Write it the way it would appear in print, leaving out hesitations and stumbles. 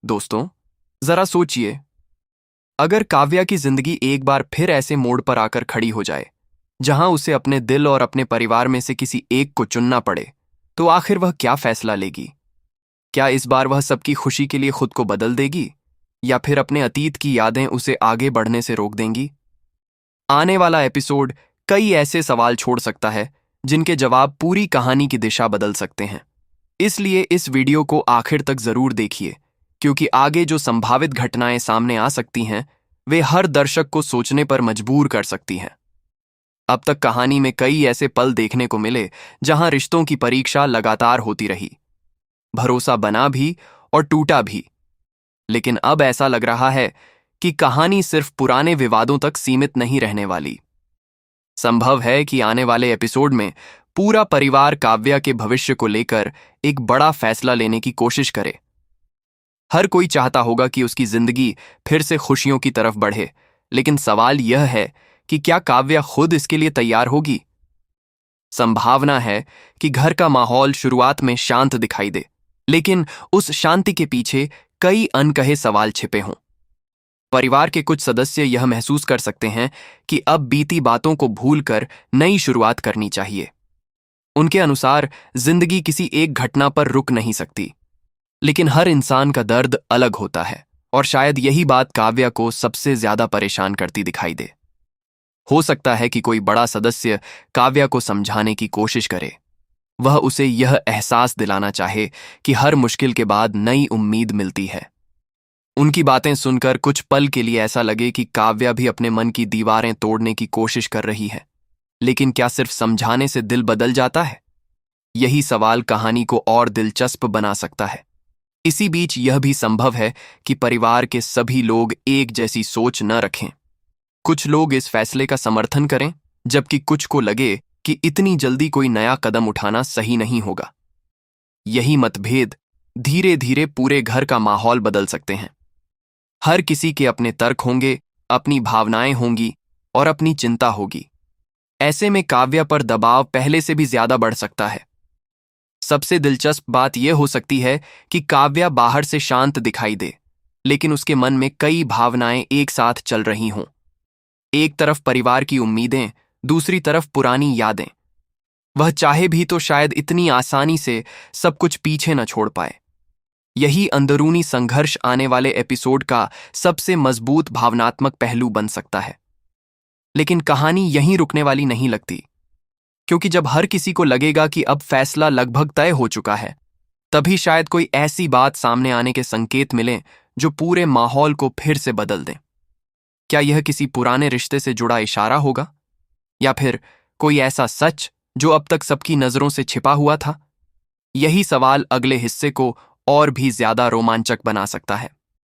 दोस्तों, जरा सोचिए, अगर काव्या की जिंदगी एक बार फिर ऐसे मोड़ पर आकर खड़ी हो जाए जहां उसे अपने दिल और अपने परिवार में से किसी एक को चुनना पड़े, तो आखिर वह क्या फैसला लेगी? क्या इस बार वह सबकी खुशी के लिए खुद को बदल देगी या फिर अपने अतीत की यादें उसे आगे बढ़ने से रोक देंगी? आने वाला एपिसोड कई ऐसे सवाल छोड़ सकता है जिनके जवाब पूरी कहानी की दिशा बदल सकते हैं। इसलिए इस वीडियो को आखिर तक जरूर देखिए, क्योंकि आगे जो संभावित घटनाएं सामने आ सकती हैं वे हर दर्शक को सोचने पर मजबूर कर सकती हैं। अब तक कहानी में कई ऐसे पल देखने को मिले जहां रिश्तों की परीक्षा लगातार होती रही, भरोसा बना भी और टूटा भी। लेकिन अब ऐसा लग रहा है कि कहानी सिर्फ पुराने विवादों तक सीमित नहीं रहने वाली। संभव है कि आने वाले एपिसोड में पूरा परिवार काव्या के भविष्य को लेकर एक बड़ा फैसला लेने की कोशिश करे। हर कोई चाहता होगा कि उसकी जिंदगी फिर से खुशियों की तरफ बढ़े, लेकिन सवाल यह है कि क्या काव्या खुद इसके लिए तैयार होगी? संभावना है कि घर का माहौल शुरुआत में शांत दिखाई दे, लेकिन उस शांति के पीछे कई अनकहे सवाल छिपे हों। परिवार के कुछ सदस्य यह महसूस कर सकते हैं कि अब बीती बातों को भूलकर नई शुरुआत करनी चाहिए। उनके अनुसार जिंदगी किसी एक घटना पर रुक नहीं सकती, लेकिन हर इंसान का दर्द अलग होता है और शायद यही बात काव्या को सबसे ज्यादा परेशान करती दिखाई दे। हो सकता है कि कोई बड़ा सदस्य काव्या को समझाने की कोशिश करे। वह उसे यह एहसास दिलाना चाहे कि हर मुश्किल के बाद नई उम्मीद मिलती है। उनकी बातें सुनकर कुछ पल के लिए ऐसा लगे कि काव्या भी अपने मन की दीवारें तोड़ने की कोशिश कर रही है, लेकिन क्या सिर्फ समझाने से दिल बदल जाता है? यही सवाल कहानी को और दिलचस्प बना सकता है। इसी बीच यह भी संभव है कि परिवार के सभी लोग एक जैसी सोच न रखें। कुछ लोग इस फैसले का समर्थन करें, जबकि कुछ को लगे कि इतनी जल्दी कोई नया कदम उठाना सही नहीं होगा। यही मतभेद धीरे धीरे पूरे घर का माहौल बदल सकते हैं। हर किसी के अपने तर्क होंगे, अपनी भावनाएं होंगी और अपनी चिंता होगी। ऐसे में काव्या पर दबाव पहले से भी ज्यादा बढ़ सकता है। सबसे दिलचस्प बात यह हो सकती है कि काव्या बाहर से शांत दिखाई दे, लेकिन उसके मन में कई भावनाएं एक साथ चल रही हों। एक तरफ परिवार की उम्मीदें, दूसरी तरफ पुरानी यादें। वह चाहे भी तो शायद इतनी आसानी से सब कुछ पीछे न छोड़ पाए। यही अंदरूनी संघर्ष आने वाले एपिसोड का सबसे मजबूत भावनात्मक पहलू बन सकता है। लेकिन कहानी यहीं रुकने वाली नहीं लगती, क्योंकि जब हर किसी को लगेगा कि अब फैसला लगभग तय हो चुका है, तभी शायद कोई ऐसी बात सामने आने के संकेत मिलें जो पूरे माहौल को फिर से बदल दें। क्या यह किसी पुराने रिश्ते से जुड़ा इशारा होगा, या फिर कोई ऐसा सच जो अब तक सबकी नजरों से छिपा हुआ था? यही सवाल अगले हिस्से को और भी ज्यादा रोमांचक बना सकता है।